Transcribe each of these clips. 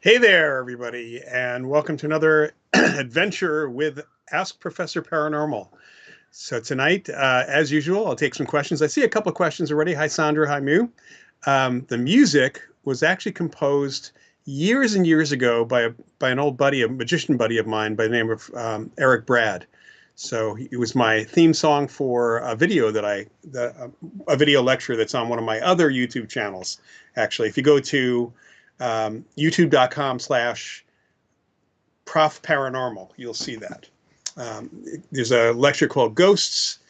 Hey there, everybody, and welcome to another adventure with Ask Professor Paranormal. So tonight, as usual, I'll take some questions. I see a couple of questions already. Hi, Sandra. Hi, Mew. The music was actually composed years and years ago by an old buddy, a magician buddy of mine by the name of Eric Brad. So it was my theme song for a video a video lecture that's on one of my other YouTube channels. Actually, if you go to youtube.com/Prof Paranormal, you'll see that. There's a lecture called Ghosts.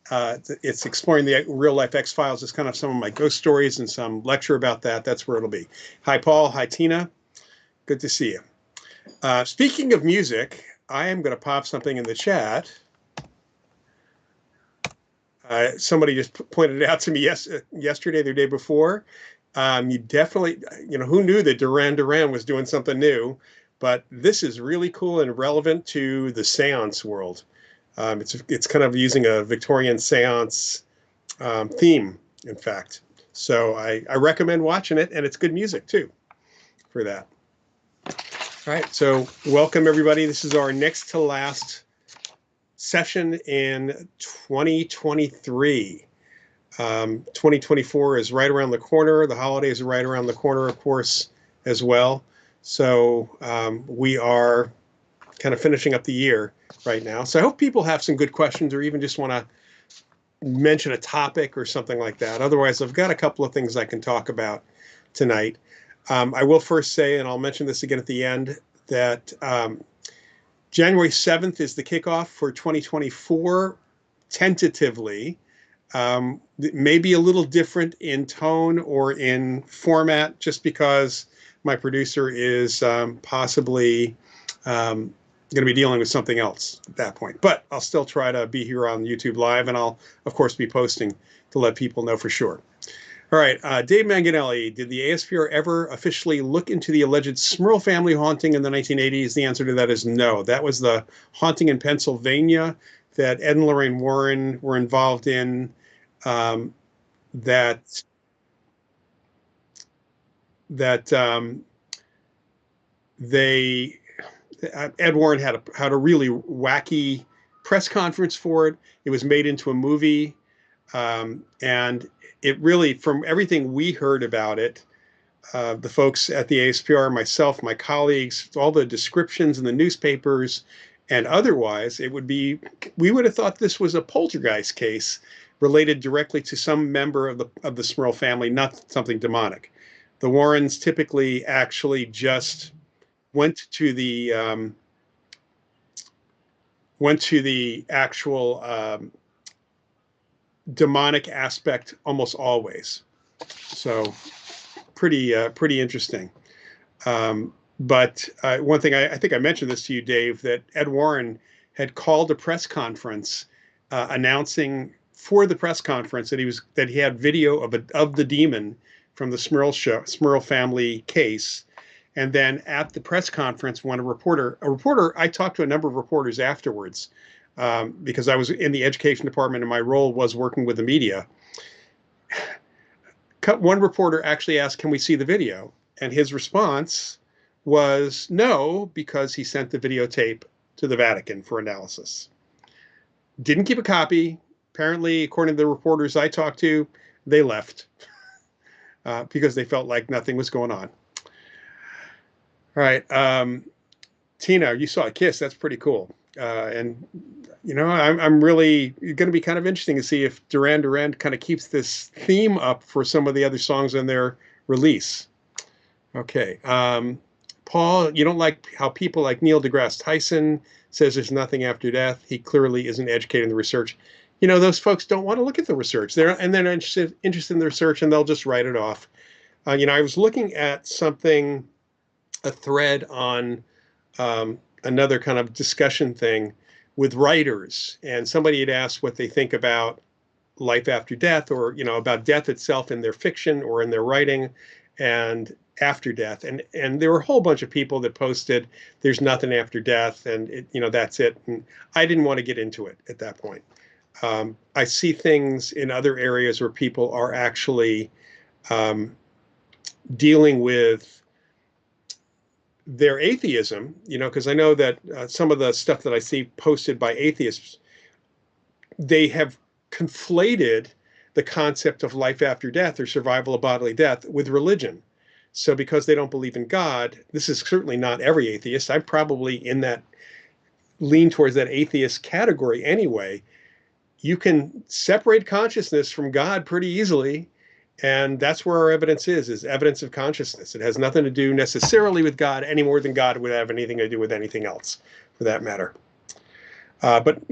It's exploring the real life X-Files. It's kind of some of my ghost stories and some lecture about that. That's where it'll be. Hi, Paul. Hi, Tina. Good to see you. Speaking of music, I am going to pop something in the chat. Somebody just pointed it out to me yesterday, the day before. You definitely, who knew that Duran Duran was doing something new? But this is really cool and relevant to the seance world. It's kind of using a Victorian seance theme, in fact. So I recommend watching it, and it's good music too for that. All right, so welcome everybody. This is our next to last session in 2023. 2024 is right around the corner. The holidays are right around the corner, of course, as well. So we are kind of finishing up the year right now. So I hope people have some good questions or even just want to mention a topic or something like that. Otherwise, I've got a couple of things I can talk about tonight. I will first say, and I'll mention this again at the end, that January 7th is the kickoff for 2024, tentatively. Maybe a little different in tone or in format, just because my producer is possibly going to be dealing with something else at that point. But I'll still try to be here on YouTube Live, and I'll, of course, be posting to let people know for sure. All right, Dave Manganelli, did the ASPR ever officially look into the alleged Smurl family haunting in the 1980s? The answer to that is no. That was the haunting in Pennsylvania that Ed and Lorraine Warren were involved in. That they Ed Warren had a really wacky press conference for it. It was made into a movie, and it really, from everything we heard about it, the folks at the ASPR, myself, my colleagues, all the descriptions in the newspapers and otherwise, we would have thought this was a poltergeist case related directly to some member of the Smurl family, not something demonic. The Warrens typically actually just went to the actual demonic aspect almost always. So pretty interesting. But one thing, I think I mentioned this to you, Dave, that Ed Warren had called a press conference announcing for the press conference that he had video of the demon from the Smurl family case. And then at the press conference, when a reporter, I talked to a number of reporters afterwards, because I was in the education department and my role was working with the media. One reporter actually asked, "Can we see the video?" And his response was no, because he sent the videotape to the Vatican for analysis. Didn't keep a copy. Apparently, according to the reporters I talked to, they left because they felt like nothing was going on. All right. Tina, you saw a kiss. That's pretty cool. And, I'm really going to be kind of interesting to see if Duran Duran kind of keeps this theme up for some of the other songs in their release. Okay. Paul, you don't like how people like Neil deGrasse Tyson says there's nothing after death. He clearly isn't educated in the research. Those folks don't want to look at the research. They're not interested in the research, and they'll just write it off. I was looking at a thread on another kind of discussion thing with writers, and somebody had asked what they think about life after death, or about death itself in their fiction or in their writing, and after death. And there were a whole bunch of people that posted there's nothing after death, and that's it. And I didn't want to get into it at that point. I see things in other areas where people are actually dealing with their atheism, because I know that some of the stuff that I see posted by atheists, they have conflated the concept of life after death or survival of bodily death with religion. So because they don't believe in God, this is certainly not every atheist. I'm probably in that, lean towards that atheist category anyway. You can separate consciousness from God pretty easily. And that's where our evidence is evidence of consciousness. It has nothing to do necessarily with God any more than God would have anything to do with anything else, for that matter. But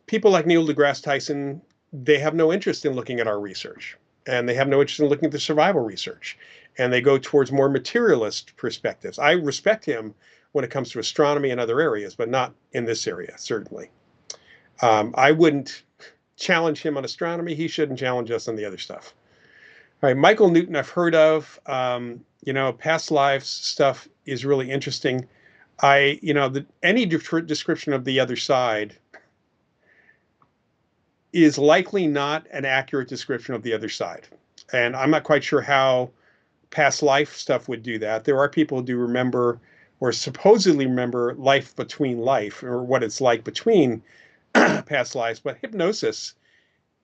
people like Neil deGrasse Tyson, they have no interest in looking at our research, and they have no interest in looking at the survival research, and they go towards more materialist perspectives. I respect him when it comes to astronomy and other areas, but not in this area, certainly. I wouldn't challenge him on astronomy. He shouldn't challenge us on the other stuff. All right, Michael Newton, I've heard of. Past lives stuff is really interesting. Any description of the other side is likely not an accurate description of the other side. And I'm not quite sure how past life stuff would do that. There are people who do remember or supposedly remember life between life or what it's like between past lives, but hypnosis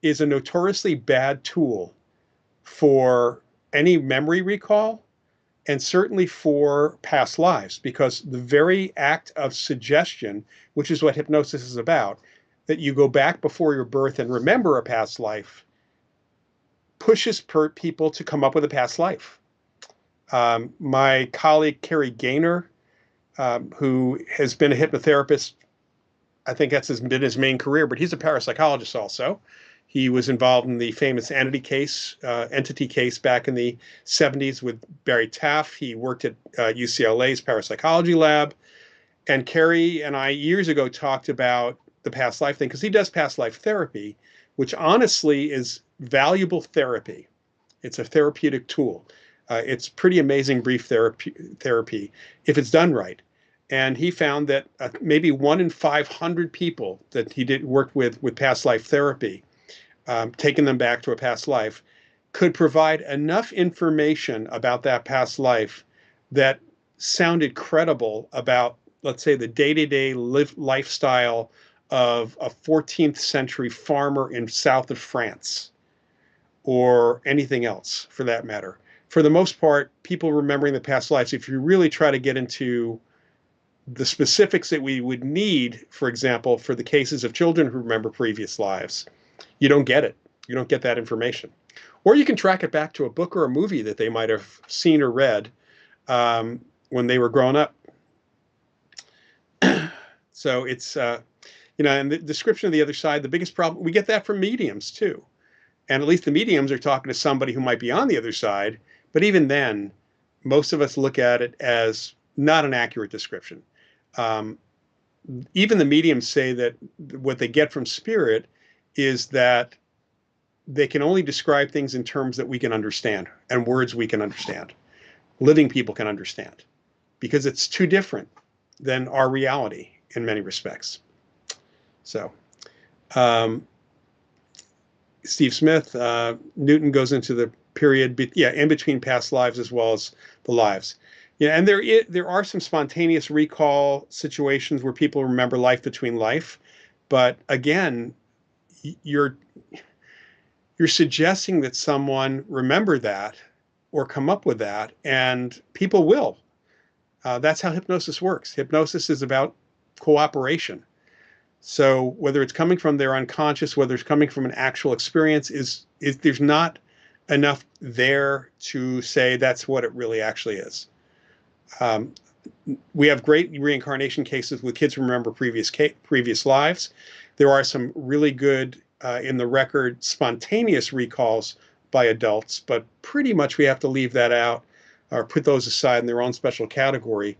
is a notoriously bad tool for any memory recall and certainly for past lives, because the very act of suggestion, which is what hypnosis is about, that you go back before your birth and remember a past life, pushes people to come up with a past life. My colleague, Carrie Gaynor, who has been a hypnotherapist, I think that's been his main career, but he's a parapsychologist also. He was involved in the famous entity case back in the 70s with Barry Taff. He worked at UCLA's parapsychology lab. And Carrie and I years ago talked about the past life thing, because he does past life therapy, which honestly is valuable therapy. It's a therapeutic tool. It's pretty amazing brief therapy if it's done right. And he found that maybe 1 in 500 people that he worked with past life therapy, taking them back to a past life, could provide enough information about that past life that sounded credible about, let's say, the day-to-day lifestyle of a 14th century farmer in south of France, or anything else for that matter. For the most part, people remembering the past lives, if you really try to get into the specifics that we would need, for example, for the cases of children who remember previous lives, you don't get it. You don't get that information. Or you can track it back to a book or a movie that they might have seen or read when they were growing up. So it's, and the description of the other side, the biggest problem, we get that from mediums too. And at least the mediums are talking to somebody who might be on the other side. But even then, most of us look at it as not an accurate description. Even the mediums say that what they get from spirit is that they can only describe things in terms that we can understand and words we can understand, living people can understand, because it's too different than our reality in many respects. So, Steve Smith, Newton goes into the period, in between past lives as well as the lives. Yeah, and there are some spontaneous recall situations where people remember life between life, but again, you're suggesting that someone remember that or come up with that, and people will. That's how hypnosis works. Hypnosis is about cooperation. So whether it's coming from their unconscious, whether it's coming from an actual experience, is there's not enough there to say that's what it really actually is. We have great reincarnation cases with kids who remember previous lives. There are some really good in the record spontaneous recalls by adults, but pretty much we have to leave that out or put those aside in their own special category,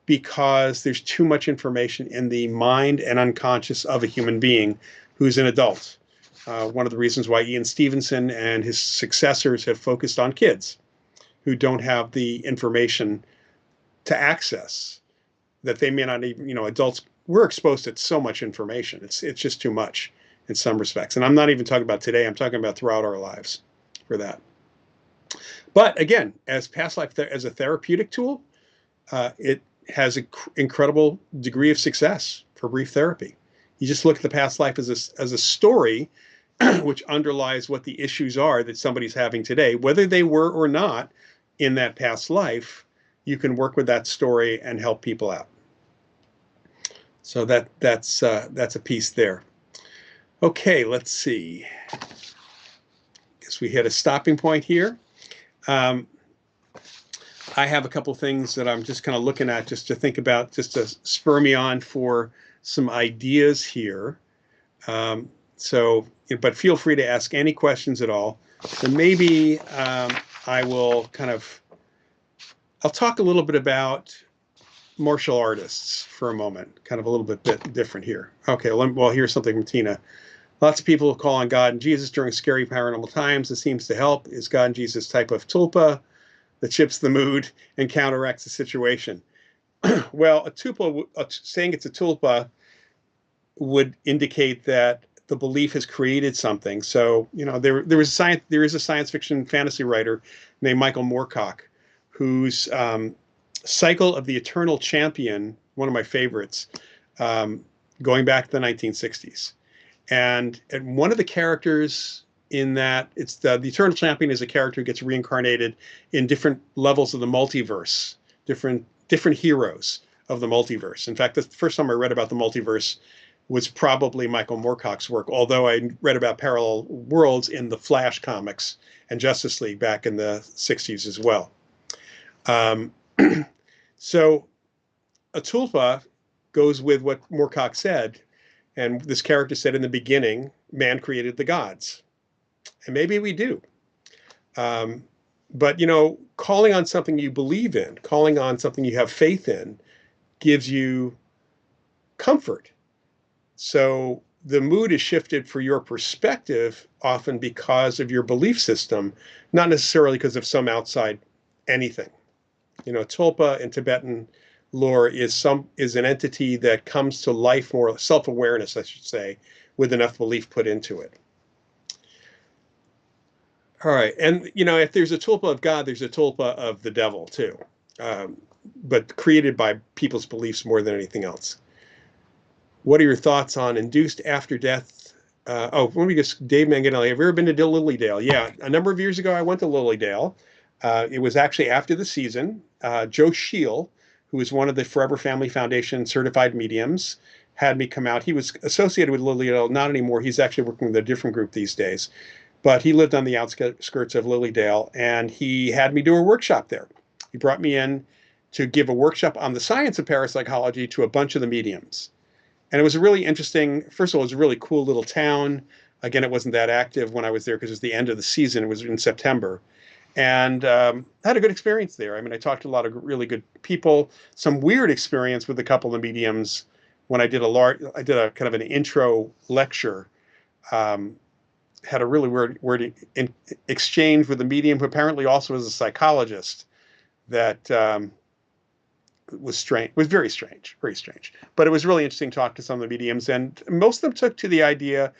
because there's too much information in the mind and unconscious of a human being who's an adult. One of the reasons why Ian Stevenson and his successors have focused on kids who don't have the information to access, that they may not even, adults, we're exposed to so much information. It's just too much in some respects. And I'm not even talking about today. I'm talking about throughout our lives for that. But again, as past life, as a therapeutic tool, it has an incredible degree of success for brief therapy. You just look at the past life as a story which underlies what the issues are that somebody's having today, whether they were or not in that past life. You can work with that story and help people out. So that's a piece there. Okay, let's see. Guess we hit a stopping point here. I have a couple things that I'm just kind of looking at just to think about, just to spur me on for some ideas here. But feel free to ask any questions at all. And maybe I will I'll talk a little bit about martial artists for a moment, kind of a little bit different here. Okay, well, here's something from Tina. Lots of people call on God and Jesus during scary paranormal times. It seems to help. Is God and Jesus type of tulpa that shifts the mood and counteracts the situation? Well, a tulpa, saying it's a tulpa would indicate that the belief has created something. So, there is a science fiction fantasy writer named Michael Moorcock, whose Cycle of the Eternal Champion, one of my favorites, going back to the 1960s. And one of the characters in that, it's the Eternal Champion is a character who gets reincarnated in different levels of the multiverse, different heroes of the multiverse. In fact, the first time I read about the multiverse was probably Michael Moorcock's work, although I read about parallel worlds in the Flash comics and Justice League back in the 60s as well. So a tulpa goes with what Moorcock said, and this character said in the beginning, man created the gods. And maybe we do. But, calling on something you believe in, calling on something you have faith in, gives you comfort. So the mood is shifted for your perspective often because of your belief system, not necessarily because of some outside anything. Tulpa in Tibetan lore is an entity that comes to life, more self-awareness, I should say, with enough belief put into it. All right. And, if there's a tulpa of God, there's a tulpa of the devil too, but created by people's beliefs more than anything else. What are your thoughts on induced after death? Dave Manganelli, have you ever been to Lilydale? Yeah, a number of years ago, I went to Lilydale. It was actually after the season. Joe Scheel, who is one of the Forever Family Foundation certified mediums, had me come out. He was associated with Lilydale, not anymore. He's actually working with a different group these days. But he lived on the outskirts of Lilydale, and he had me do a workshop there. He brought me in to give a workshop on the science of parapsychology to a bunch of the mediums. And it was a really interesting, first of all, it was a really cool little town. Again, it wasn't that active when I was there because it was the end of the season. It was in September. And had a good experience there. I mean, I talked to a lot of really good people. Some weird experience with a couple of mediums when I did a kind of an intro lecture. Had a really weird exchange with a medium who apparently also is a psychologist that was strange. Was very strange, very strange. But it was really interesting to talk to some of the mediums, and most of them took to the idea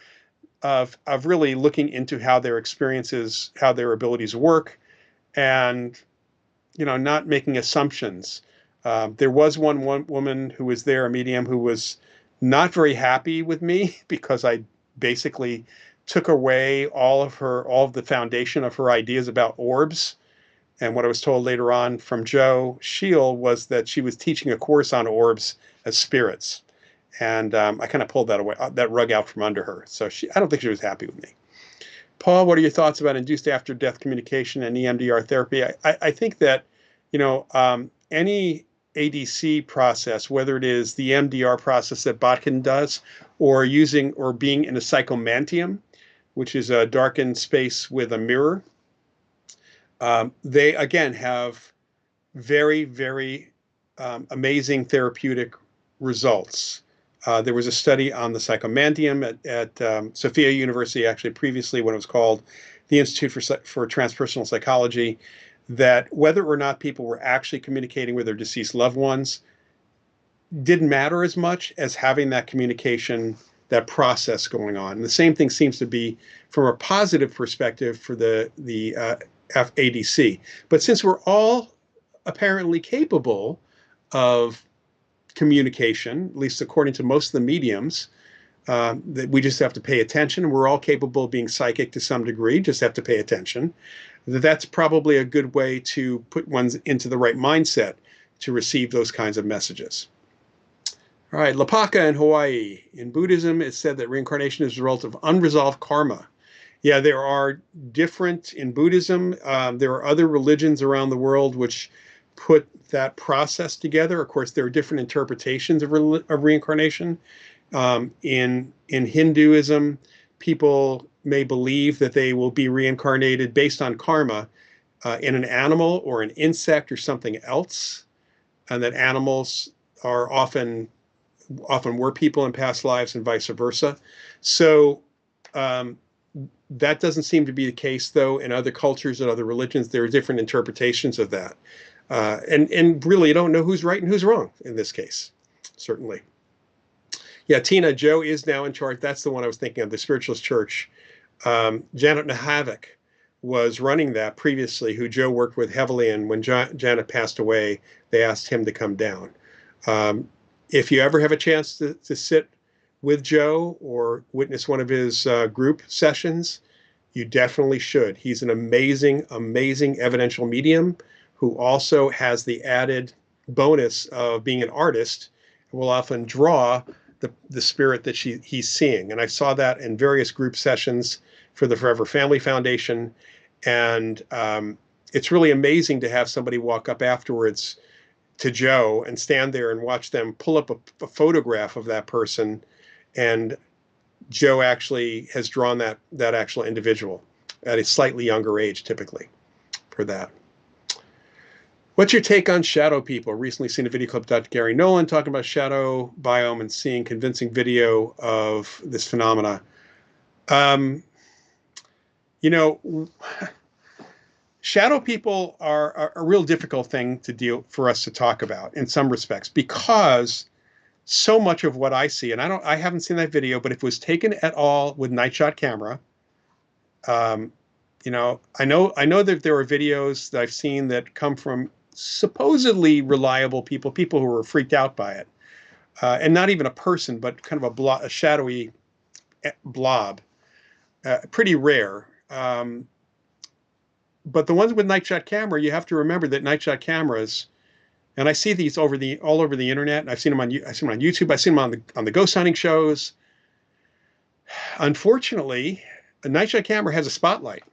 of really looking into how their experiences, how their abilities work, and not making assumptions. There was one woman who was there, a medium, who was not very happy with me because I basically took away all of the foundation of her ideas about orbs. And what I was told later on from Joe Scheel was that she was teaching a course on orbs as spirits. And I kind of pulled that rug out from under her. So I don't think she was happy with me. Paul, what are your thoughts about induced after-death communication and EMDR therapy? I think that, any ADC process, whether it is the EMDR process that Botkin does, or being in a psychomantium, which is a darkened space with a mirror, they, again, have very, very amazing therapeutic results. There was a study on the psychomantium at Sophia University, actually previously when it was called the Institute for Transpersonal Psychology, that whether or not people were actually communicating with their deceased loved ones didn't matter as much as having that communication, that process going on. And the same thing seems to be from a positive perspective for the ADC. But since we're all apparently capable of communication, at least according to most of the mediums, that we just have to pay attention. We're all capable of being psychic to some degree, just have to pay attention. That's probably a good way to put one into the right mindset to receive those kinds of messages. All right, Lapaka in Hawaii. In Buddhism, it's said that reincarnation is a result of unresolved karma. Yeah, there are different in Buddhism. There are other religions around the world which put that process together. Of course, there are different interpretations of reincarnation. In Hinduism, people may believe that they will be reincarnated based on karma in an animal or an insect or something else, and that animals are often were people in past lives and vice versa. So That doesn't seem to be the case, though. In other cultures and other religions, there are different interpretations of that. And really, you don't know who's right and who's wrong in this case, certainly. Yeah, Tina, Joe is now in charge. That's the one I was thinking of, the Spiritualist Church. Janet Nahavik was running that previously, who Joe worked with heavily. And when Janet passed away, they asked him to come down. If you ever have a chance to sit with Joe or witness one of his group sessions, you definitely should. He's an amazing, amazing evidential medium who also has the added bonus of being an artist and will often draw the spirit that he's seeing. And I saw that in various group sessions for the Forever Family Foundation. And it's really amazing to have somebody walk up afterwards to Joe and stand there and watch them pull up a photograph of that person. And Joe actually has drawn that actual individual at a slightly younger age, typically, for that. What's your take on shadow people? Recently seen a video clip of Dr. Gary Nolan talking about shadow biome and seeing convincing video of this phenomena. You know, shadow people are a real difficult thing for us to talk about in some respects, because so much of what I see, and I haven't seen that video, but if it was taken at all with night shot camera, you know, I know that there are videos that I've seen that come from supposedly reliable people who were freaked out by it, and not even a person, but kind of a shadowy blob, pretty rare. But the ones with night shot camera, you have to remember that night shot cameras, and I see these all over the internet, and I've seen them on YouTube, I've seen them on the ghost hunting shows. Unfortunately, a night shot camera has a spotlight.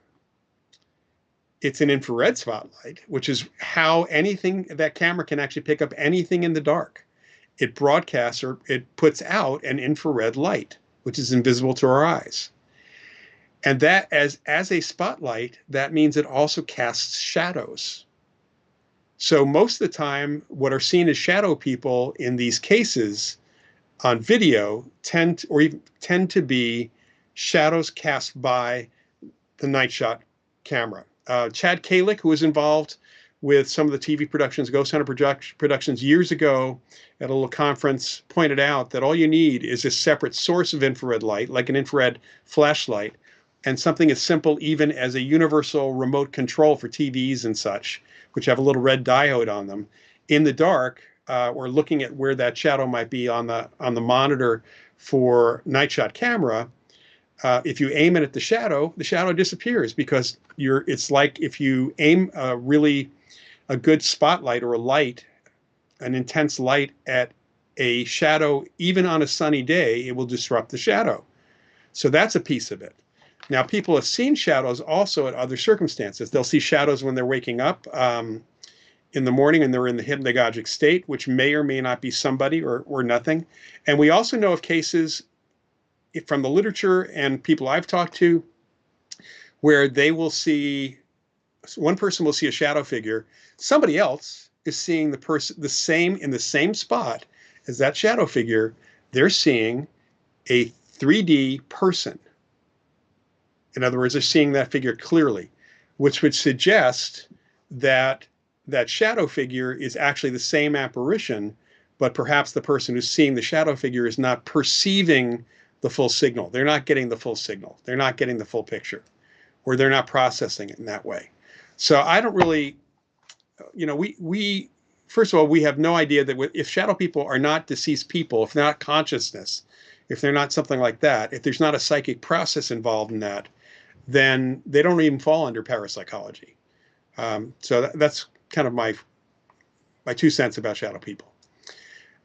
It's an infrared spotlight, which is how that camera can actually pick up anything in the dark. It broadcasts, or it puts out an infrared light, which is invisible to our eyes. And that, as a spotlight, that means it also casts shadows. So most of the time, what are seen as shadow people in these cases on video tend to be shadows cast by the night shot camera. Chad Kalick, who was involved with some of the TV productions, Ghost Hunter productions years ago at a little conference, pointed out that all you need is a separate source of infrared light, like an infrared flashlight, and something as simple even as a universal remote control for TVs and such, which have a little red diode on them. In the dark, or looking at where that shadow might be on the monitor for night shot camera, if you aim it at the shadow disappears, because it's like if you aim a good spotlight or a light, an intense light at a shadow, even on a sunny day, it will disrupt the shadow. So that's a piece of it. Now, people have seen shadows also at other circumstances. They'll see shadows when they're waking up in the morning and they're in the hypnagogic state, which may or may not be somebody or nothing. And we also know of cases from the literature and people I've talked to where one person will see a shadow figure, somebody else is seeing in the same spot as that shadow figure, they're seeing a 3D person. In other words, they're seeing that figure clearly, which would suggest that that shadow figure is actually the same apparition, but perhaps the person who's seeing the shadow figure is not perceiving the full signal. They're not getting the full signal. They're not getting the full picture, or they're not processing it in that way. So I don't really, we first of all, we have no idea that if shadow people are not deceased people, if they're not consciousness, if they're not something like that, if there's not a psychic process involved in that, then they don't even fall under parapsychology. So that's kind of my 2 cents about shadow people.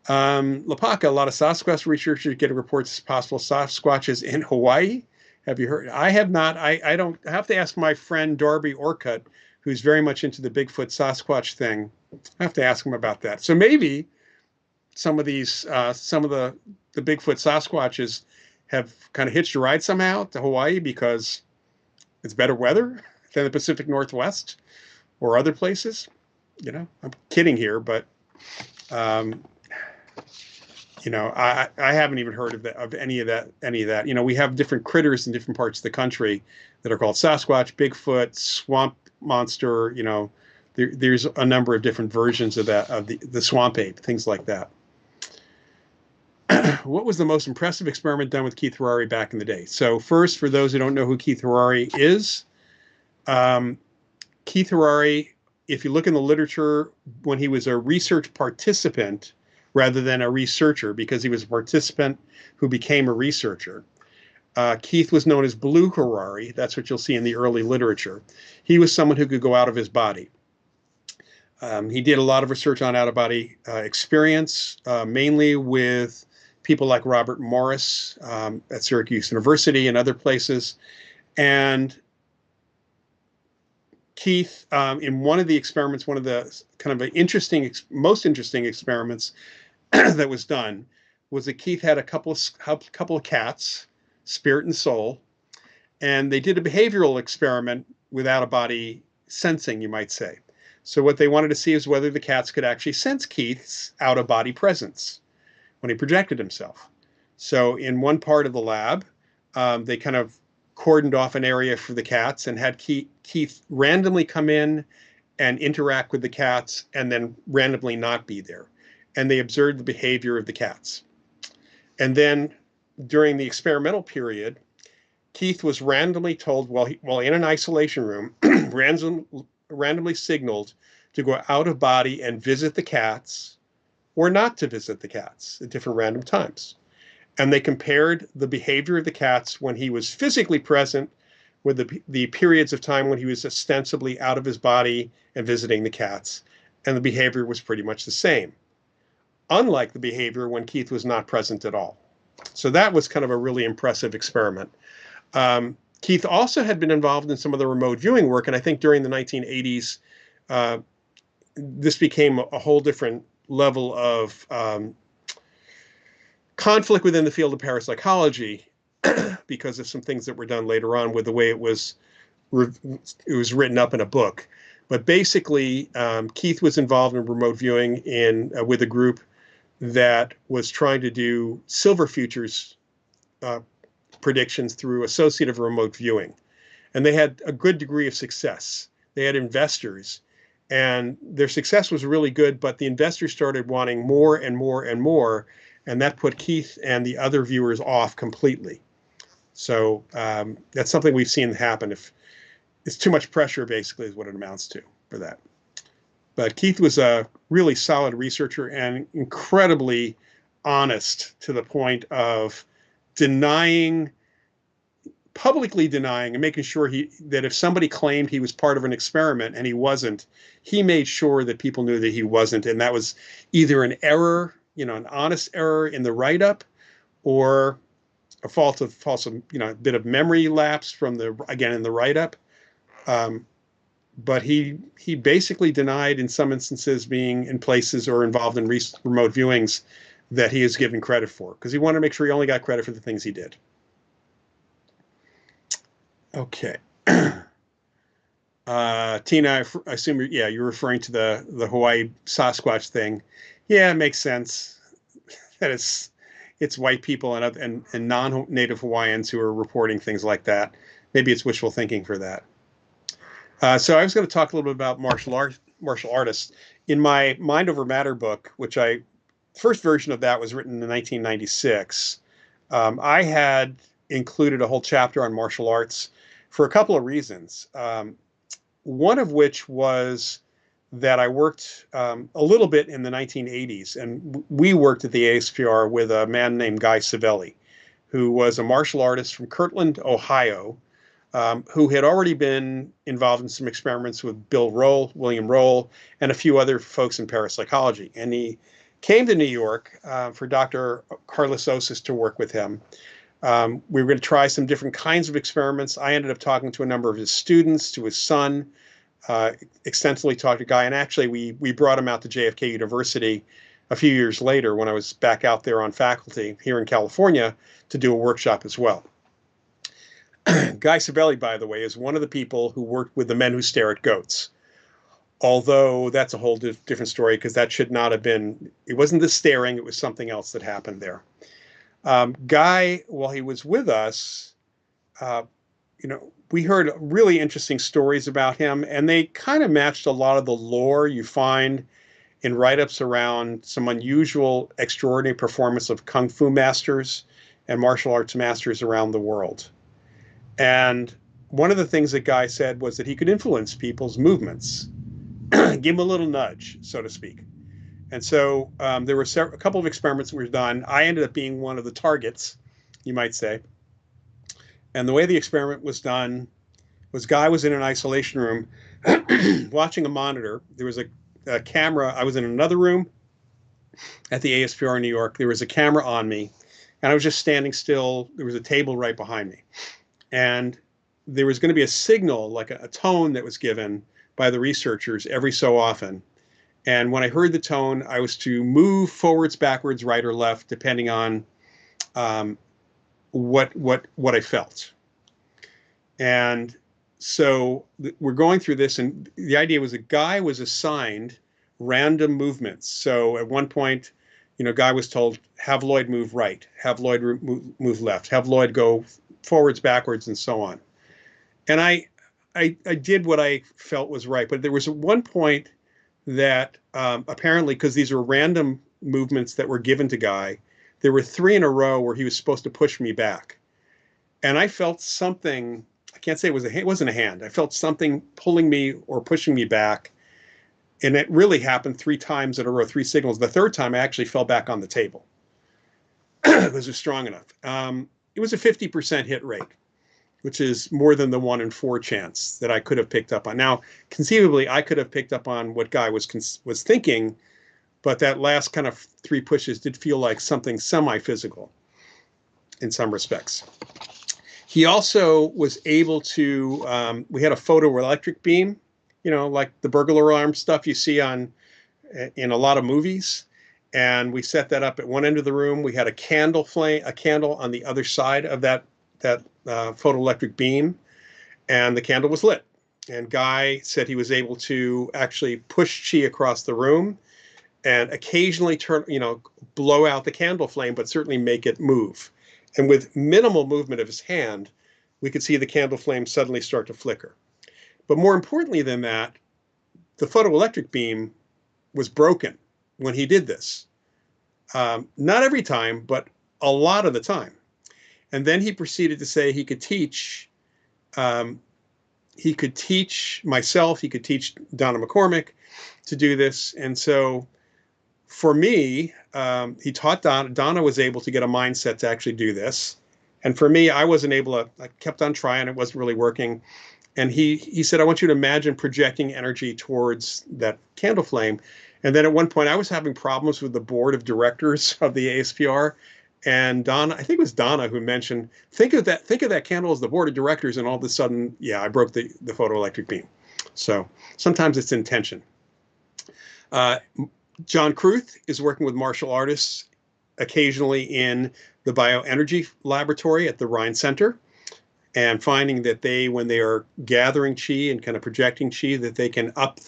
Lapaka, a lot of Sasquatch researchers get reports of possible Sasquatches in Hawaii. Have you heard? I have not. I don't have to ask my friend Darby Orcutt, who's very much into the Bigfoot Sasquatch thing. I have to ask him about that. So maybe some of the Bigfoot Sasquatches have kind of hitched a ride somehow to Hawaii because it's better weather than the Pacific Northwest or other places. I'm kidding here, but I haven't even heard of any of that. We have different critters in different parts of the country that are called Sasquatch, Bigfoot, swamp monster. There's a number of different versions of that, of the swamp ape, things like that. What was the most impressive experiment done with Keith Harari back in the day? So first, for those who don't know who Keith Harari is, Keith Harari, if you look in the literature, when he was a research participant rather than a researcher, because he was a participant who became a researcher, Keith was known as Blue Harari. That's what you'll see in the early literature. He was someone who could go out of his body. He did a lot of research on out-of-body experience, mainly with people like Robert Morris at Syracuse University and other places. And Keith, in one of the experiments, one of the kind of most interesting experiments that was done, was that Keith had a couple of cats, Spirit and Soul, and they did a behavioral experiment with out-of-body sensing, you might say. So what they wanted to see is whether the cats could actually sense Keith's out-of-body presence when he projected himself. So in one part of the lab, they kind of cordoned off an area for the cats and had Keith randomly come in and interact with the cats and then randomly not be there. And they observed the behavior of the cats. And then during the experimental period, Keith was randomly told while in an isolation room, randomly signaled to go out of body and visit the cats or not to visit the cats at different random times. And they compared the behavior of the cats when he was physically present with the periods of time when he was ostensibly out of his body and visiting the cats. And the behavior was pretty much the same, unlike the behavior when Keith was not present at all. So that was kind of a really impressive experiment. Keith also had been involved in some of the remote viewing work, and I think during the 1980s, this became a whole different level of conflict within the field of parapsychology because of some things that were done later on with the way it was written up in a book. But basically, Keith was involved in remote viewing with a group that was trying to do silver futures predictions through associative remote viewing. And they had a good degree of success. They had investors, and their success was really good, but the investors started wanting more and more and more, and that put Keith and the other viewers off completely. So that's something we've seen happen. If it's too much pressure, basically, is what it amounts to for that. But Keith was a really solid researcher and incredibly honest to the point of publicly denying and making sure that if somebody claimed he was part of an experiment and he wasn't, he made sure that people knew that he wasn't. And that was either an error, an honest error in the write-up, or a a bit of memory lapse from in the write-up. But he basically denied in some instances being in places or involved in remote viewings that he is given credit for, because he wanted to make sure he only got credit for the things he did. Okay. Tina, I assume you're referring to the Hawaii Sasquatch thing. Yeah, it makes sense that it's white people and non-native Hawaiians who are reporting things like that. Maybe it's wishful thinking for that. So I was going to talk a little bit about martial artists. In my Mind Over Matter book, first version of that was written in 1996, I had included a whole chapter on martial arts for a couple of reasons. One of which was that I worked a little bit in the 1980s, and we worked at the ASPR with a man named Guy Savelli, who was a martial artist from Kirtland, Ohio, who had already been involved in some experiments with William Roll, and a few other folks in parapsychology. And he came to New York for Dr. Carlos Osis to work with him. We were going to try some different kinds of experiments. I ended up talking to a number of his students, to his son, extensively talked to Guy, and actually we brought him out to JFK University a few years later when I was back out there on faculty here in California to do a workshop as well. Guy Savelli, by the way, is one of the people who worked with the Men Who Stare at Goats. Although that's a whole different story because that should not have been, it wasn't the staring, it was something else that happened there. Guy, while he was with us, uh, we heard really interesting stories about him, and they kind of matched a lot of the lore you find in write-ups around some unusual, extraordinary performance of kung fu masters and martial arts masters around the world. And one of the things that Guy said was that he could influence people's movements, give them a little nudge, so to speak. And so there were a couple of experiments that were done. I ended up being one of the targets, you might say. And the way the experiment was done was Guy was in an isolation room watching a monitor. There was a camera. I was in another room at the ASPR in New York. There was a camera on me, and I was just standing still. There was a table right behind me. And there was going to be a signal, like a tone that was given by the researchers every so often. And when I heard the tone, I was to move forwards, backwards, right or left, depending on what I felt. And so we're going through this, and the idea was a Guy was assigned random movements. So at one point, Guy was told, have Lloyd move right, have Lloyd move left, have Lloyd go forwards, backwards, and so on. And I did what I felt was right. But there was one point that apparently, because these were random movements that were given to Guy, there were 3 in a row where he was supposed to push me back. And I felt something, I can't say it wasn't a hand. I felt something pulling me or pushing me back. And it really happened 3 times in a row, 3 signals. The third time I actually fell back on the table because it was strong enough. It was a 50% hit rate, which is more than the 1 in 4 chance that I could have picked up on. Now, conceivably, I could have picked up on what Guy was thinking, but that last kind of 3 pushes did feel like something semi-physical in some respects. He also was able to, we had a photoelectric beam, like the burglar alarm stuff you see in a lot of movies. And we set that up at one end of the room. We had a candle on the other side of that photoelectric beam, and the candle was lit. And Guy said he was able to actually push chi across the room and occasionally blow out the candle flame, but certainly make it move. And with minimal movement of his hand, we could see the candle flame suddenly start to flicker. But more importantly than that, the photoelectric beam was broken when he did this. Not every time, but a lot of the time. And then he proceeded to say he could teach myself, he could teach Donna McCormick to do this. And so for me, he taught Donna. Donna was able to get a mindset to actually do this. And for me, I wasn't able to, I kept on trying, it wasn't really working. And he said, I want you to imagine projecting energy towards that candle flame. And then at one point I was having problems with the board of directors of the ASPR. And Donna, I think it was Donna who mentioned, think of that candle as the board of directors. And all of a sudden, yeah, I broke the photoelectric beam. So sometimes it's intention. John Kruth is working with martial artists occasionally in the bioenergy laboratory at the Rhine Center, and finding that when they are gathering chi and kind of projecting chi, that they can up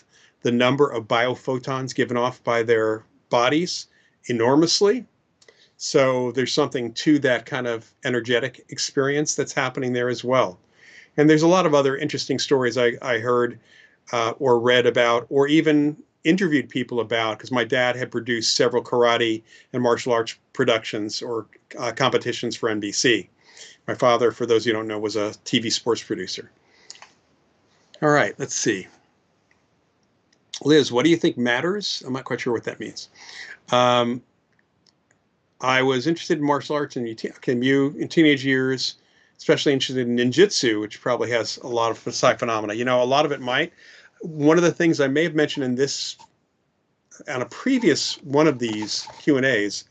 the number of biophotons given off by their bodies enormously. So there's something to that kind of energetic experience that's happening there as well. And there's a lot of other interesting stories I heard or read about, or even interviewed people about, because my dad had produced several karate and martial arts productions or competitions for NBC. My father, for those who don't know, was a TV sports producer. All right, let's see. Liz, what do you think matters? I'm not quite sure what that means. I was interested in martial arts in teenage years, especially interested in ninjutsu, which probably has a lot of phenomena. A lot of it might. One of the things I may have mentioned on a previous one of these Q&As,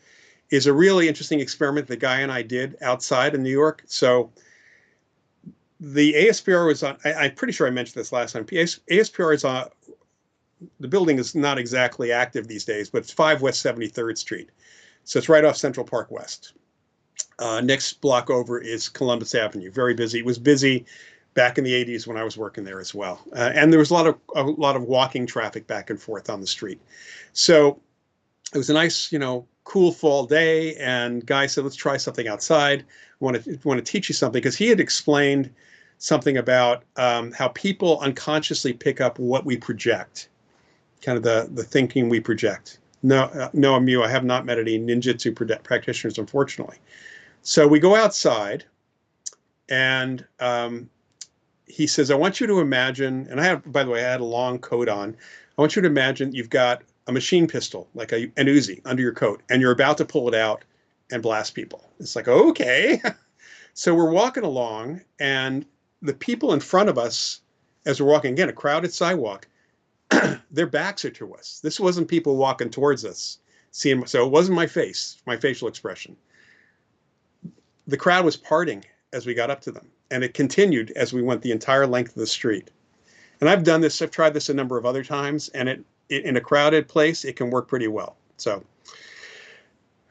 is a really interesting experiment that Guy and I did outside in New York. So the ASPR was on, I'm pretty sure I mentioned this last time. ASPR is on, the building is not exactly active these days, but it's 5 West 73rd Street. So it's right off Central Park West. Next block over is Columbus Avenue, very busy. It was busy back in the 80s when I was working there as well. And there was a lot of walking traffic back and forth on the street. So it was a nice, cool fall day, and Guy said, let's try something outside. I want to teach you something, because he had explained something about how people unconsciously pick up what we project, kind of the thinking we project. No, Mew, I have not met any ninjutsu practitioners, unfortunately. So we go outside, and he says, I want you to imagine, and by the way, I had a long coat on. I want you to imagine you've got a machine pistol, like an Uzi, under your coat, and you're about to pull it out and blast people. It's like, okay. So we're walking along, and the people in front of us, as we're walking, again, a crowded sidewalk, their backs are to us. This wasn't people walking towards us. So it wasn't my facial expression. The crowd was parting as we got up to them, and it continued as we went the entire length of the street. And I've tried this a number of other times, and in a crowded place, it can work pretty well. So,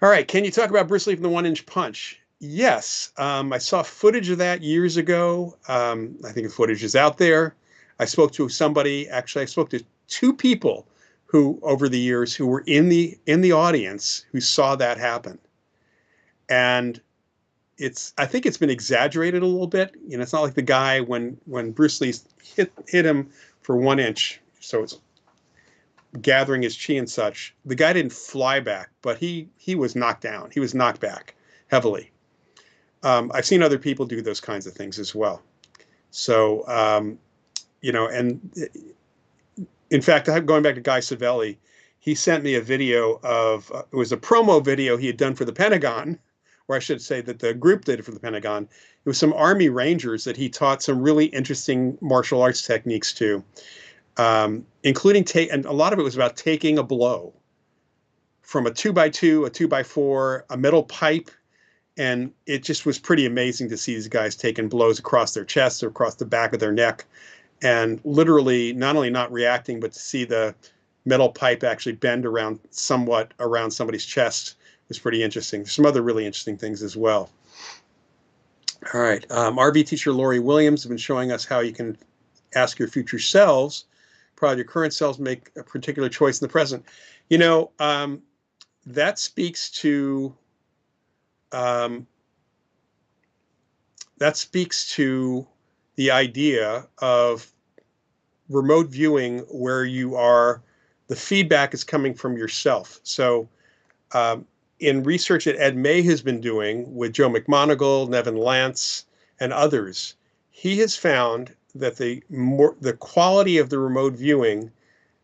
all right, can you talk about Bruce Lee from the One-Inch Punch? Yes, I saw footage of that years ago. I think the footage is out there. I spoke to two people who, over the years, who were in the audience who saw that happen. And I think it's been exaggerated a little bit. It's not like the guy when Bruce Lee hit him for 1 inch, so it's gathering his chi and such. The guy didn't fly back, but he was knocked down. He was knocked back heavily. I've seen other people do those kinds of things as well. So, and in fact, going back to Guy Savelli, he sent me a video of, it was a promo video he had done for the Pentagon, or I should say that the group did it for the Pentagon. It was some Army Rangers that he taught some really interesting martial arts techniques to, including and a lot of it was about taking a blow from a 2x2, a 2x4, a metal pipe. And it just was pretty amazing to see these guys taking blows across their chests or across the back of their neck, and literally not only not reacting, but to see the metal pipe actually bend somewhat around somebody's chest was pretty interesting. There's some other really interesting things as well. All right. RV teacher Lori Williams has been showing us how you can ask your future selves, probably your current selves, make a particular choice in the present. That speaks to the idea of remote viewing, where the feedback is coming from yourself. So in research that Ed May has been doing with Joe McMoneagle, Nevin Lance, and others, he has found that the quality of the remote viewing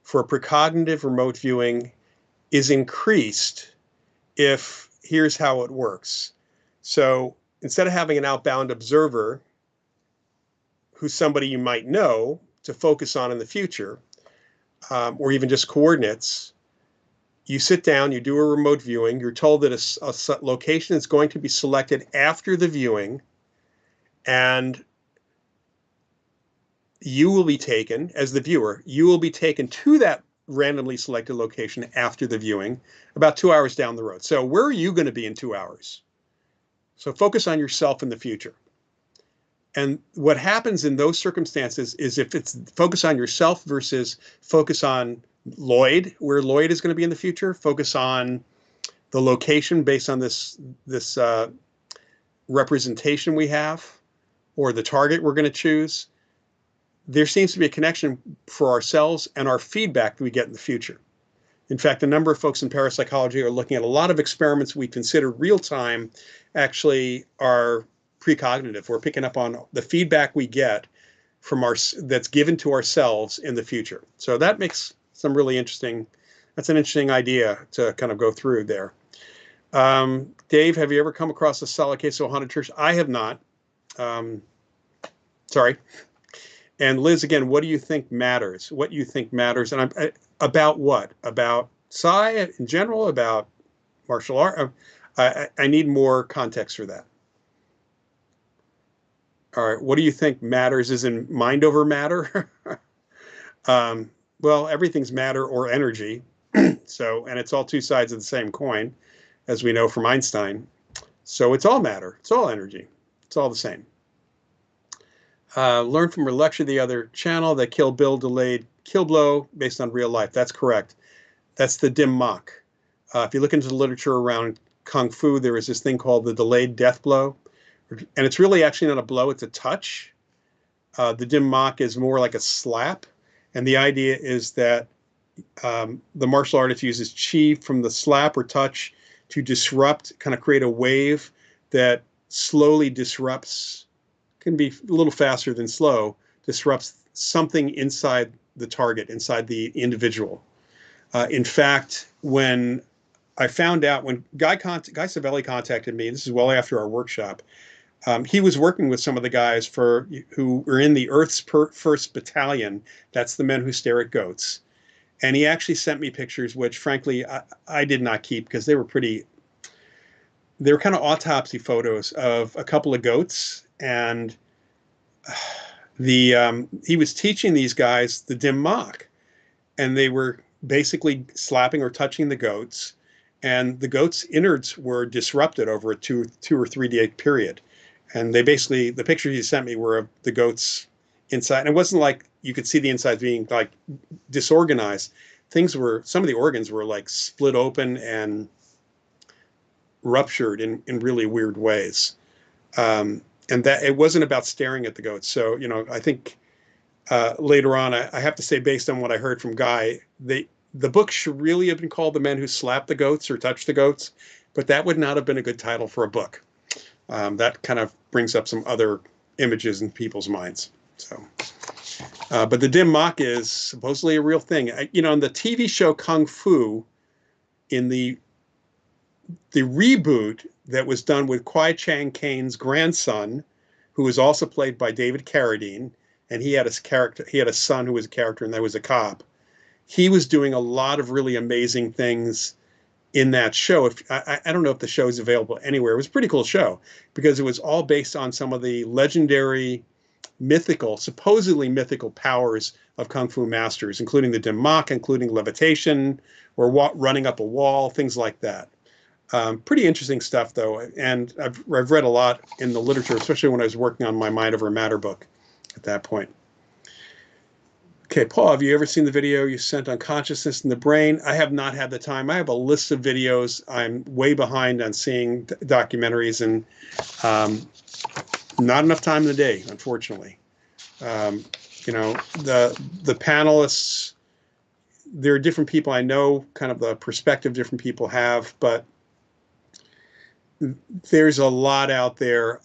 for precognitive remote viewing is increased if, here's how it works. So instead of having an outbound observer who's somebody you might know to focus on in the future, or even just coordinates, you sit down, you do a remote viewing, you're told that a location is going to be selected after the viewing, and you will be taken, as the viewer, you will be taken to that randomly selected location after the viewing, about 2 hours down the road. So where are you going to be in 2 hours? So focus on yourself in the future. And what happens in those circumstances is, if it's focus on yourself versus focus on Lloyd, where Lloyd is going to be in the future, focus on the location based on this representation we have, or the target we're going to choose, there seems to be a connection for ourselves and our feedback that we get in the future. In fact, a number of folks in parapsychology are looking at a lot of experiments we consider real time actually are precognitive. We're picking up on the feedback we get from that's given to ourselves in the future. So that makes some really interesting, that's an interesting idea to kind of go through there. Dave, have you ever come across a solid case of a haunted church? I have not. Sorry. And Liz, again, what do you think matters? What you think matters? And about what? About psi in general? About martial art? I need more context for that. All right. What do you think matters? Is in mind over matter? Well, everything's matter or energy. So, and it's all two sides of the same coin, as we know from Einstein. So it's all matter. It's all energy. It's all the same. Learned from a lecture the other channel that Kill Bill delayed Kill Blow based on real life. That's correct. That's the dim mak. If you look into the literature around Kung Fu, there is this thing called the delayed death blow. And it's really actually not a blow, it's a touch. The dim mak is more like a slap. And the idea is that the martial artist uses chi from the slap or touch to disrupt, kind of create a wave that slowly disrupts, can be a little faster than slow, disrupts something inside the target, inside the individual. In fact, when I found out, when Guy Savelli contacted me, this is well after our workshop, he was working with some of the guys who were in the Earth's First Battalion. That's the men who stare at goats. And he actually sent me pictures, which frankly, I did not keep because they were kind of autopsy photos of a couple of goats. And he was teaching these guys the dim mak, and they were basically slapping or touching the goats. And the goats' innards were disrupted over a two or 3 day period. And they basically, the pictures he sent me were of the goats inside. And it wasn't like you could see the insides being like disorganized. Some of the organs were like split open and ruptured in really weird ways. And that it wasn't about staring at the goats. So, I think later on, I have to say, based on what I heard from Guy, the book should really have been called The Men Who Slapped the Goats or Touched the Goats, but that would not have been a good title for a book. That kind of brings up some other images in people's minds. So, but the dim mak is supposedly a real thing. In the TV show Kung Fu, in the reboot that was done with Kwai Chang Cain's grandson, who was also played by David Carradine, and he had a son who was a character, and that was a cop. He was doing a lot of really amazing things in that show. I don't know if the show is available anywhere. It was a pretty cool show because it was all based on some of the legendary, supposedly mythical powers of Kung Fu masters, including the dim mak, including levitation or running up a wall, things like that. Pretty interesting stuff, though. And I've read a lot in the literature, especially when I was working on my Mind Over Matter book at that point. Okay, Paul, have you ever seen the video you sent on consciousness in the brain? I have not had the time. I have a list of videos. I'm way behind on seeing documentaries, and not enough time in the day, unfortunately. The panelists, there are different people I know, kind of the perspective different people have, but there's a lot out there.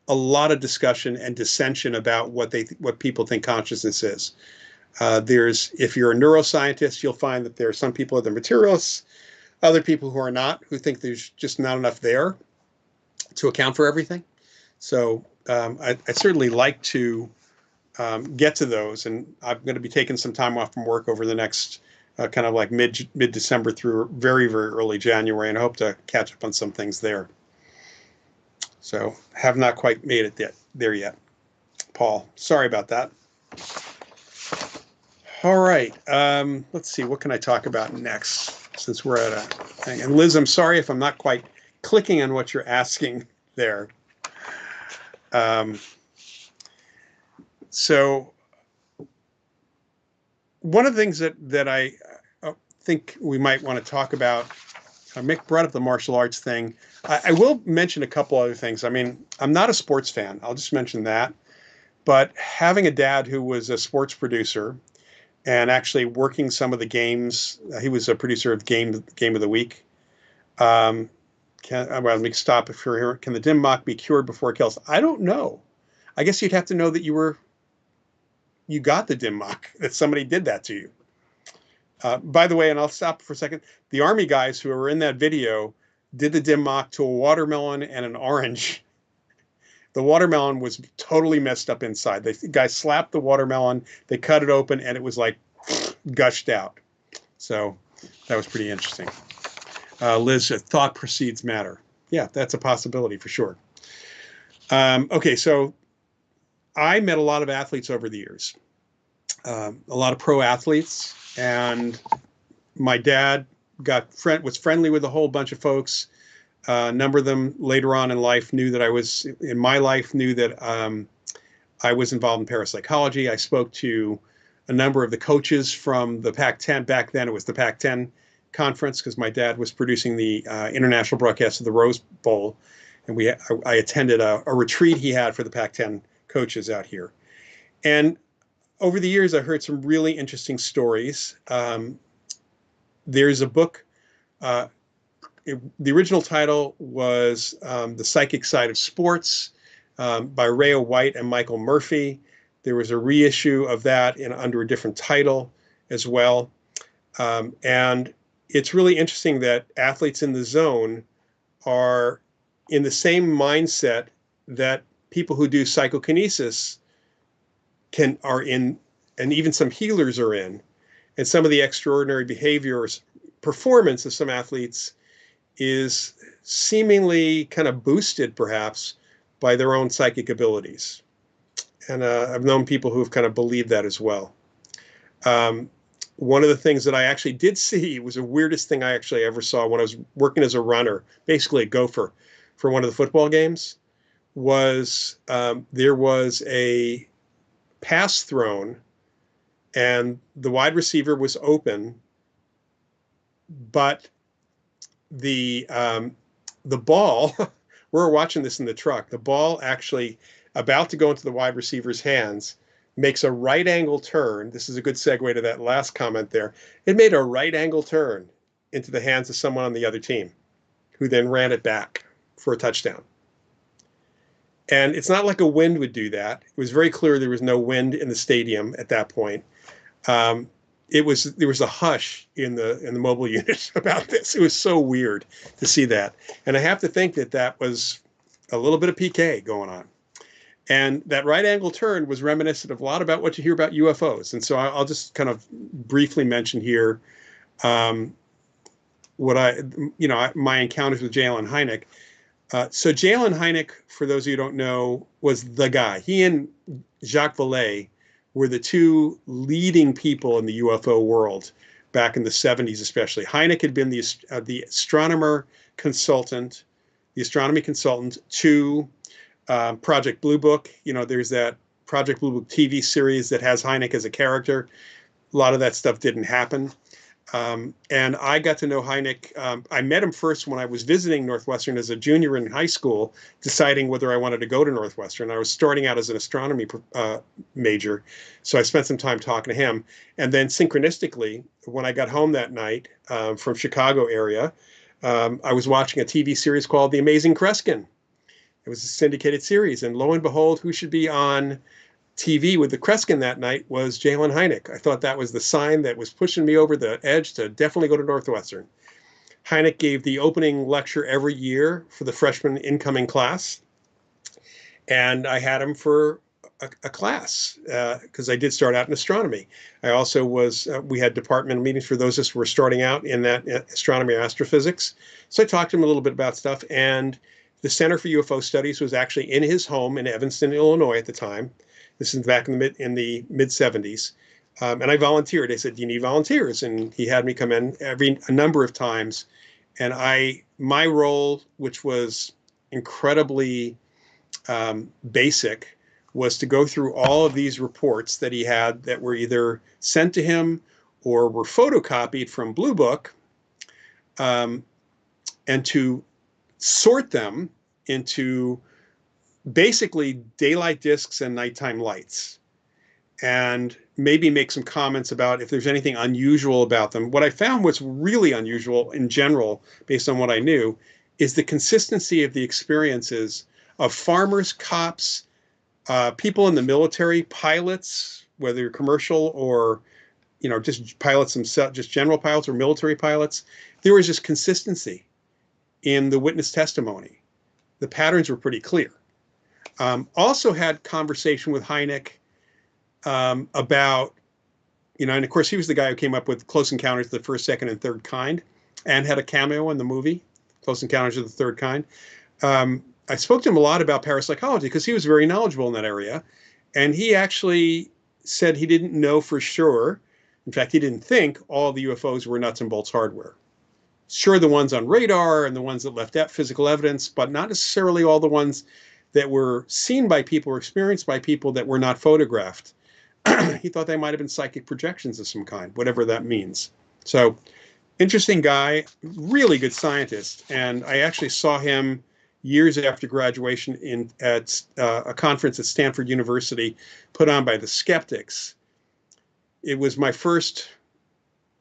A lot of discussion and dissension about what people think consciousness is. If you're a neuroscientist, you'll find that there are some people that are materialists, other people who are not, who think there's just not enough there to account for everything. So I'd certainly like to get to those, and I'm going to be taking some time off from work over the next kind of like mid-December through very, very early January, and I hope to catch up on some things there. So have not quite made it there yet, Paul. Sorry about that. All right. Let's see. What can I talk about next since we're at a thing? And Liz, I'm sorry if I'm not quite clicking on what you're asking there. So one of the things that I think we might want to talk about, Mick brought up the martial arts thing. I will mention a couple other things. I mean, I'm not a sports fan. I'll just mention that. But having a dad who was a sports producer and actually working some of the games, he was a producer of Game of the Week. Let me stop if you're here. Can the dim mak be cured before it kills? I don't know. I guess you'd have to know that you got the dim mak, that somebody did that to you. By the way, and I'll stop for a second, the Army guys who were in that video did the dim mak to a watermelon and an orange. The watermelon was totally messed up inside. The guys slapped the watermelon, they cut it open, and it was like gushed out. So that was pretty interesting. Liz, thought precedes matter. Yeah, that's a possibility for sure. Okay, so I met a lot of athletes over the years, a lot of pro athletes, and my dad was friendly with a whole bunch of folks. A number of them later on in life knew that I was involved in parapsychology. I spoke to a number of the coaches from the Pac-10. Back then, it was the Pac-10 conference because my dad was producing the international broadcast of the Rose Bowl, and I attended a retreat he had for the Pac-10 coaches out here. And over the years, I heard some really interesting stories. There's a book. The original title was The Psychic Side of Sports by Rhea White and Michael Murphy. There was a reissue of that under a different title as well. And it's really interesting that athletes in the zone are in the same mindset that people who do psychokinesis are in, and even some healers are in. And some of the extraordinary behaviors, performance of some athletes is seemingly kind of boosted perhaps by their own psychic abilities. And I've known people who have kind of believed that as well. One of the things that I actually did see was the weirdest thing I actually ever saw when I was working as a runner, basically a gopher for one of the football games, was there was a pass thrown and the wide receiver was open, but the ball, we were watching this in the truck, the ball actually about to go into the wide receiver's hands makes a right angle turn. This is a good segue to that last comment there. It made a right angle turn into the hands of someone on the other team who then ran it back for a touchdown. And it's not like a wind would do that. It was very clear there was no wind in the stadium at that point. There was a hush in the mobile unit about this. It was so weird to see that. And I have to think that was a little bit of PK going on. And that right angle turn was reminiscent of a lot about what you hear about UFOs. And so I'll just kind of briefly mention here my encounters with J. Allen Hynek. So J. Allen Hynek, for those of you who don't know, was the guy. He and Jacques Vallée were the two leading people in the UFO world back in the 70s, especially. Hynek had been the astronomy consultant to Project Blue Book. There's that Project Blue Book TV series that has Hynek as a character. A lot of that stuff didn't happen. And I got to know Hynek. I met him first when I was visiting Northwestern as a junior in high school, deciding whether I wanted to go to Northwestern. I was starting out as an astronomy major, so I spent some time talking to him. And then synchronistically, when I got home that night from Chicago area, I was watching a TV series called The Amazing Kreskin. It was a syndicated series, and lo and behold, who should be on TV with the Kreskin that night was J. Allen Hynek. I thought that was the sign that was pushing me over the edge to definitely go to Northwestern. Hynek gave the opening lecture every year for the freshman incoming class, and I had him for a class because I did start out in astronomy. I also we had departmental meetings for those of us who were starting out in that astronomy or astrophysics. So I talked to him a little bit about stuff, and the Center for UFO Studies was actually in his home in Evanston, Illinois at the time. This is back in the mid 70s. And I volunteered. I said, "Do you need volunteers?" And he had me come in a number of times. And my role, which was incredibly basic, was to go through all of these reports that he had that were either sent to him or were photocopied from Blue Book, and to sort them into basically daylight discs and nighttime lights, and maybe make some comments about if there's anything unusual about them. What I found was really unusual in general, based on what I knew, is the consistency of the experiences of farmers, cops, people in the military, pilots, whether you're commercial or just pilots themselves, just general pilots or military pilots. There was just consistency in the witness testimony. The patterns were pretty clear. Also had conversation with Hynek about, and of course he was the guy who came up with Close Encounters of the First, Second, and Third Kind, and had a cameo in the movie Close Encounters of the Third Kind. I spoke to him a lot about parapsychology because he was very knowledgeable in that area, and he actually said he didn't know for sure. In fact, he didn't think all the UFOs were nuts and bolts hardware. Sure, the ones on radar and the ones that left physical evidence, but not necessarily all the ones that were seen by people or experienced by people that were not photographed. He thought they might have been psychic projections of some kind, whatever that means. So interesting guy, really good scientist. And I actually saw him years after graduation at a conference at Stanford University put on by the Skeptics. It was my first,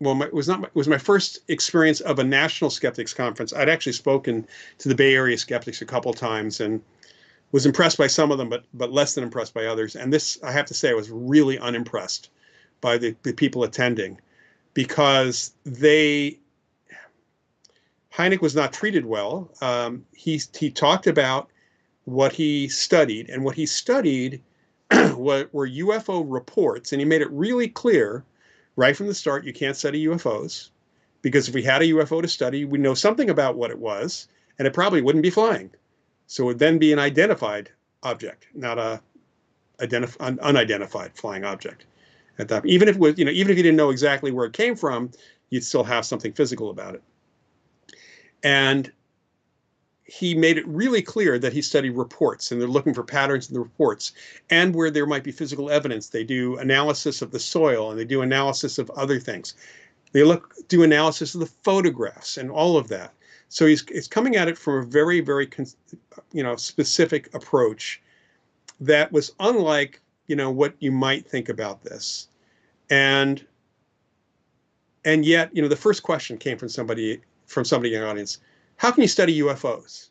well, it was my first experience of a national skeptics conference. I'd actually spoken to the Bay Area skeptics a couple times and was impressed by some of them, but less than impressed by others. And this, I have to say, I was really unimpressed by the people attending, because Hynek was not treated well. He talked about what he studied, and what he studied were UFO reports, and he made it really clear right from the start, you can't study UFOs, because if we had a UFO to study, we'd know something about what it was, and it probably wouldn't be flying. So it would then be an identified object, not an unidentified flying object. At that, even if it was, even if you didn't know exactly where it came from, you'd still have something physical about it. And he made it really clear that he studied reports, and they're looking for patterns in the reports, and where there might be physical evidence. They do analysis of the soil, and they do analysis of other things. They do analysis of the photographs and all of that. So he's coming at it from a very, very, specific approach that was unlike, what you might think about this. And yet, the first question came from somebody in the audience: how can you study UFOs?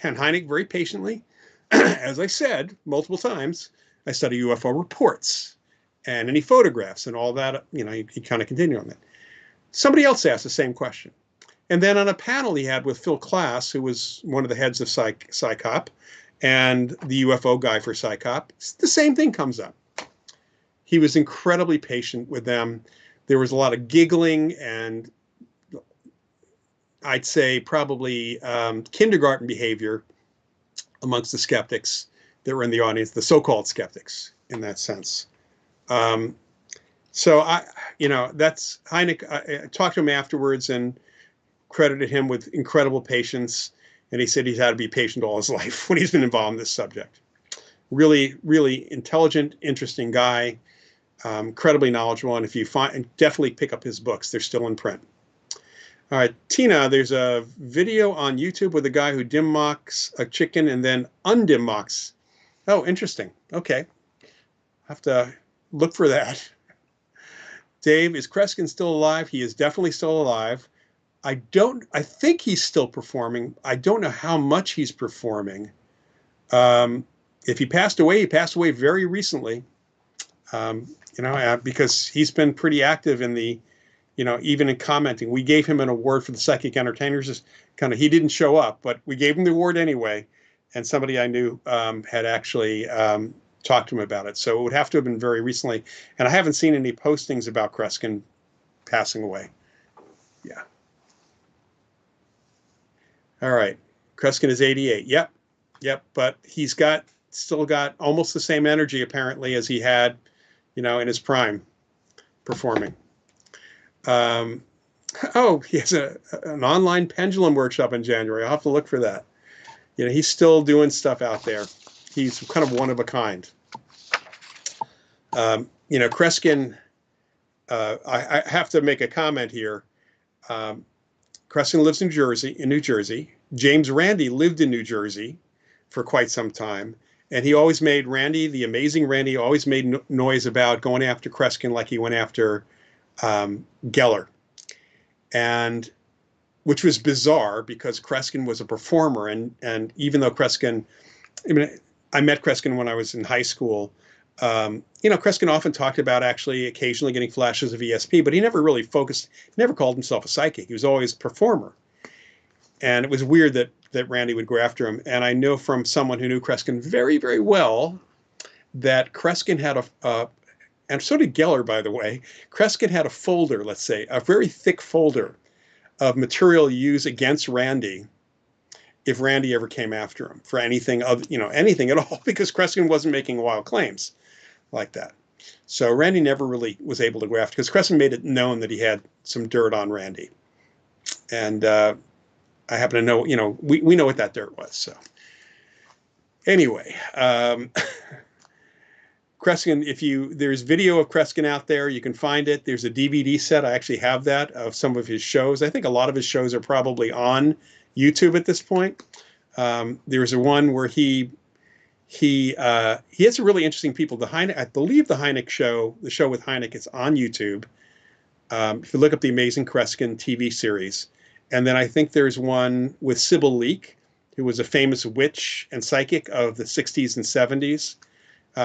And Hynek very patiently, as I said multiple times, I study UFO reports and any photographs and all that. He kind of continued on that. Somebody else asked the same question. And then on a panel he had with Phil Klass, who was one of the heads of PsyCop and the UFO guy for PsyCop, the same thing comes up. He was incredibly patient with them. There was a lot of giggling and, I'd say, probably kindergarten behavior amongst the skeptics that were in the audience, the so-called skeptics in that sense. So that's Hynek. I talked to him afterwards and credited him with incredible patience. And he said he's had to be patient all his life when he's been involved in this subject. Really, really intelligent, interesting guy, incredibly knowledgeable. And if you definitely pick up his books, they're still in print. All right, Tina, there's a video on YouTube with a guy who dim mocks a chicken and then undim mocks. Oh, interesting. Okay. Have to look for that. Dave, is Kreskin still alive? He is definitely still alive. I think he's still performing. I don't know how much he's performing. If he passed away very recently, because he's been pretty active in the, even in commenting. We gave him an award for the Psychic Entertainers. Just he didn't show up, but we gave him the award anyway. And somebody I knew had actually talked to him about it. So it would have to have been very recently. And I haven't seen any postings about Kreskin passing away. Yeah. All right. Kreskin is 88. Yep. But he's still got almost the same energy apparently as he had, in his prime performing. He has an online pendulum workshop in January. I'll have to look for that. He's still doing stuff out there. He's kind of one of a kind. Kreskin, I have to make a comment here. Kreskin lives in New Jersey. James Randi lived in New Jersey for quite some time. And he always made the amazing Randi, always made noise about going after Kreskin like he went after Geller. And which was bizarre because Kreskin was a performer. And even though Kreskin, I met Kreskin when I was in high school. Kreskin often talked about actually occasionally getting flashes of ESP, but he never really never called himself a psychic. He was always a performer. And it was weird that Randi would go after him. And I know from someone who knew Kreskin very, very well that Kreskin had and so did Geller, by the way. Kreskin had a folder, let's say, a very thick folder of material used against Randi if Randi ever came after him for anything anything at all, because Kreskin wasn't making wild claims like that. So Randi never really was able to go after, because Kreskin made it known that he had some dirt on Randi. And I happen to know, we know what that dirt was. So Anyway, Kreskin, there's video of Kreskin out there, you can find it. There's a DVD set. I actually have that of some of his shows. I think a lot of his shows are probably on YouTube at this point. There's a one where he has some really interesting people. I believe the Hynek show, the show with Hynek, is on YouTube. If you look up the Amazing Kreskin TV series, and then I think there's one with Sybil Leek, who was a famous witch and psychic of the 60s and 70s.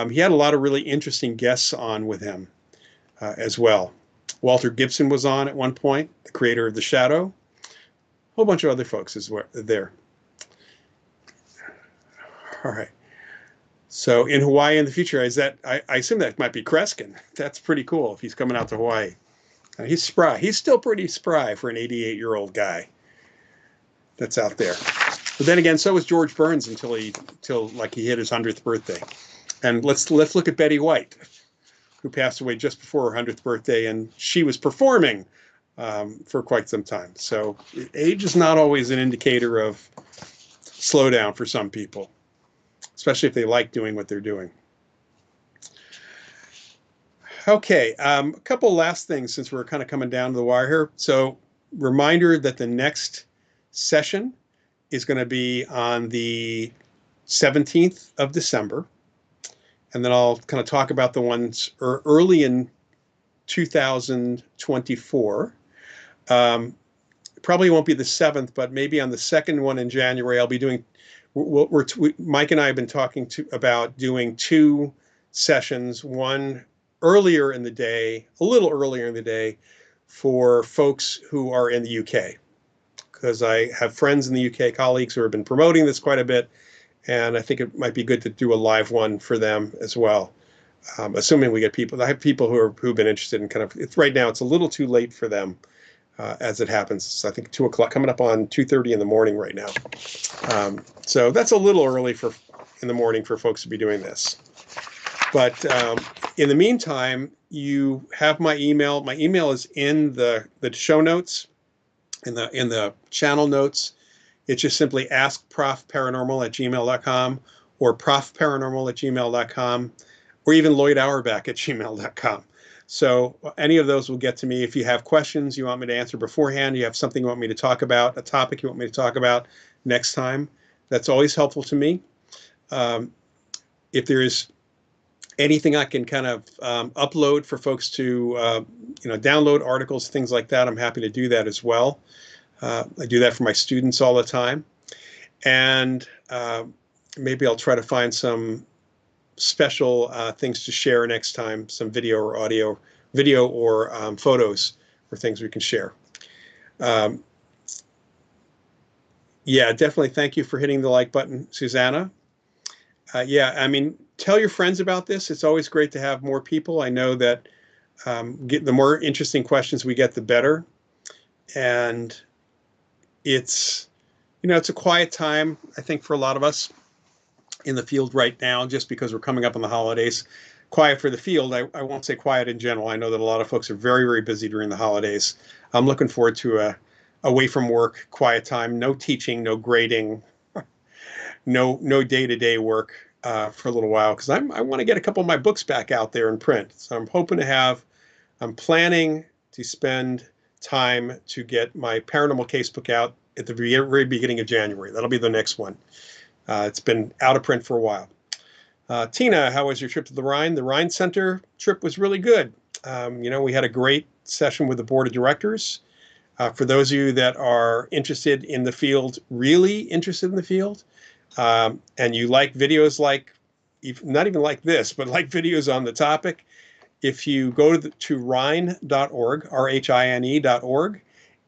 He had a lot of really interesting guests on with him as well. Walter Gibson was on at one point, the creator of The Shadow. A whole bunch of other folks there. All right. So in Hawaii in the future, I assume that might be Kreskin. That's pretty cool if he's coming out to Hawaii. He's spry. He's still pretty spry for an 88-year-old guy that's out there. But then again, so was George Burns until he hit his 100th birthday. And let's look at Betty White, who passed away just before her 100th birthday, and she was performing for quite some time. So age is not always an indicator of slowdown for some people, especially if they like doing what they're doing. Okay, a couple last things since we're kind of coming down to the wire here. So reminder that the next session is going to be on the 17th of December. And then I'll kind of talk about the ones early in 2024. Probably won't be the 7th, but maybe on the second one in January, I'll be doing, Mike and I have been talking about doing 2 sessions, one earlier in the day, a little earlier in the day, for folks who are in the UK. Because I have friends in the UK, colleagues who have been promoting this quite a bit, and I think it might be good to do a live one for them as well. Assuming we get people. I have people who've been interested in right now it's a little too late for them as it happens. It's, I think 2 o'clock, coming up on 2:30 in the morning right now. So that's a little early in the morning for folks to be doing this. But in the meantime, you have my email. My email is in the show notes, in the channel notes. It's just simply askprofparanormal@gmail.com or profparanormal@gmail.com or even lloydauerbach@gmail.com. So any of those will get to me. If you have questions you want me to answer beforehand, you have something you want me to talk about, a topic you want me to talk about next time, that's always helpful to me. If there's anything I can kind of upload for folks to download articles, things like that, I'm happy to do that as well. I do that for my students all the time. And maybe I'll try to find some special things to share next time, some video or audio, photos or things we can share. Yeah, definitely. Thank you for hitting the like button, Susanna. Yeah, I mean, tell your friends about this. It's always great to have more people. I know that the more interesting questions we get, the better. And it's a quiet time, I think, for a lot of us in the field right now, just because we're coming up on the holidays. Quiet for the field. I won't say quiet in general. I know that a lot of folks are very, very busy during the holidays. I'm looking forward to a away from work, quiet time, no teaching, no grading, no day-to-day work for a little while, because I want to get a couple of my books back out there in print. So I'm planning to spend time to get my paranormal casebook out at the very beginning of January. That'll be the next one. It's been out of print for a while. Tina, how was your trip to the Rhine? The Rhine Center trip was really good. We had a great session with the board of directors. For those of you that are interested in the field, really interested in the field, and you like videos not even like this, but like videos on the topic, if you go to rhine.org, RHINE.org,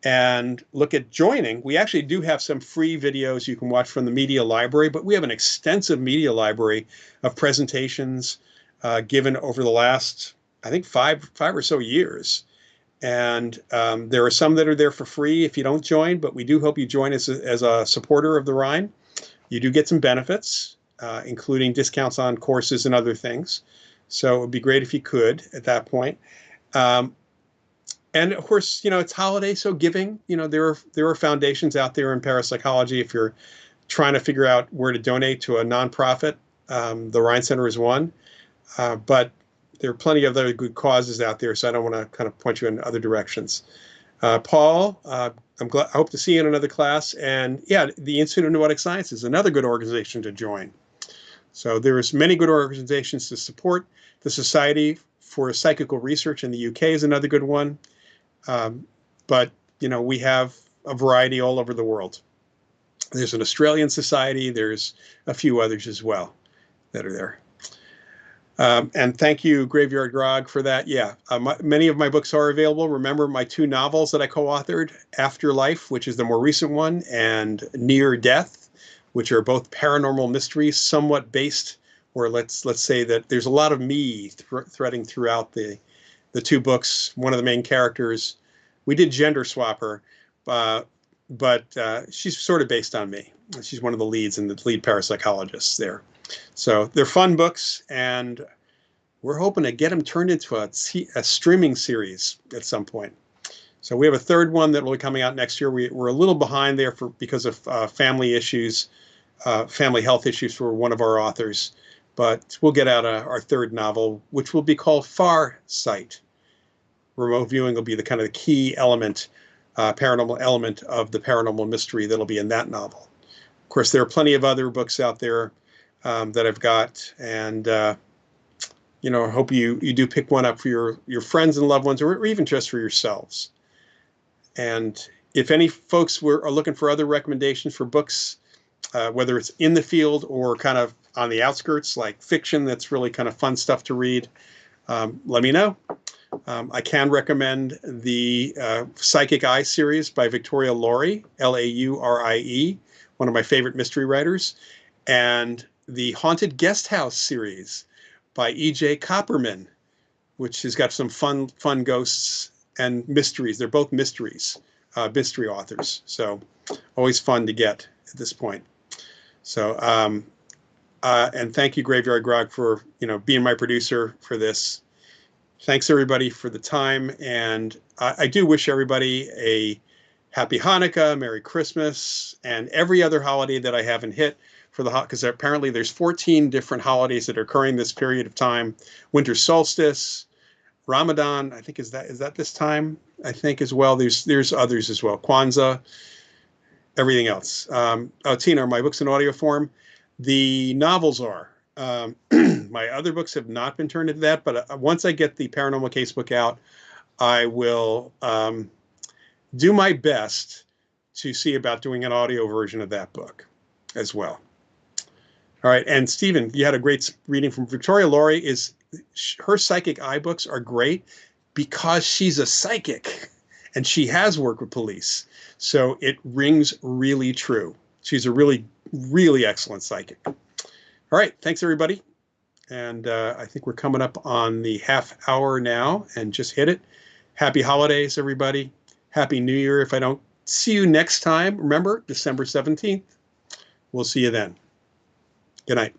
and look at joining, we actually do have some free videos you can watch from the media library, but we have an extensive media library of presentations given over the last, I think, five or so years. And there are some that are there for free if you don't join, but we do hope you join us as a supporter of the Rhine. You do get some benefits, including discounts on courses and other things. So it would be great if you could at that point. And of course, it's holiday, so giving. There are foundations out there in parapsychology. If you're trying to figure out where to donate to a nonprofit. The Rhine Center is one, but there are plenty of other good causes out there, so I don't want to kind of point you in other directions. Paul, I hope to see you in another class. And yeah, the Institute of Noetic Science is another good organization to join. So there's many good organizations to support. The Society for Psychical Research in the UK is another good one. But, we have a variety all over the world. There's an Australian society. There's a few others as well that are there. And thank you, Graveyard Grog, for that. Yeah, many of my books are available. Remember my 2 novels that I co-authored, Afterlife, which is the more recent one, and Near Death, which are both paranormal mysteries, somewhat based, or let's say that there's a lot of me threading throughout the 2 books. One of the main characters, we did gender swap her, but she's sort of based on me. She's one of the leads and the lead parapsychologists there. So they're fun books, and we're hoping to get them turned into a streaming series at some point. So we have a 3rd one that will be coming out next year. We're a little behind there because of family issues, family health issues for one of our authors. But we'll get out our 3rd novel, which will be called Far Sight. Remote viewing will be the kind of the key element, paranormal element of the paranormal mystery that'll be in that novel. Of course, there are plenty of other books out there that I've got, and I hope you do pick one up for your friends and loved ones, or even just for yourselves. And if any folks are looking for other recommendations for books, whether it's in the field or kind of on the outskirts, like fiction that's really kind of fun stuff to read, let me know. I can recommend the Psychic Eye series by Victoria Laurie, Laurie, one of my favorite mystery writers, and the Haunted Guest House series by E.J. Copperman, which has got some fun ghosts and mysteries. They're both mysteries, mystery authors. So always fun to get at this point. So, and thank you, Graveyard Grog, for, being my producer for this. Thanks, everybody, for the time. And I do wish everybody a happy Hanukkah, Merry Christmas, and every other holiday that I haven't hit because apparently there's 14 different holidays that are occurring this period of time. Winter solstice, Ramadan, I think is that this time, I think, as well. There's others as well. Kwanzaa, everything else. Tina, are my books in audio form? The novels are. My other books have not been turned into that, but once I get the Paranormal Casebook out, I will do my best to see about doing an audio version of that book as well. All right, and Stephen, you had a great reading from Victoria Laurie. Her Psychic Eye books are great because she's a psychic and she has worked with police. So it rings really true. She's a really, really excellent psychic. All right, thanks, everybody. And I think we're coming up on the half hour now and just hit it. Happy holidays, everybody. Happy New Year. If I don't see you next time, remember, December 17th. We'll see you then. Good night.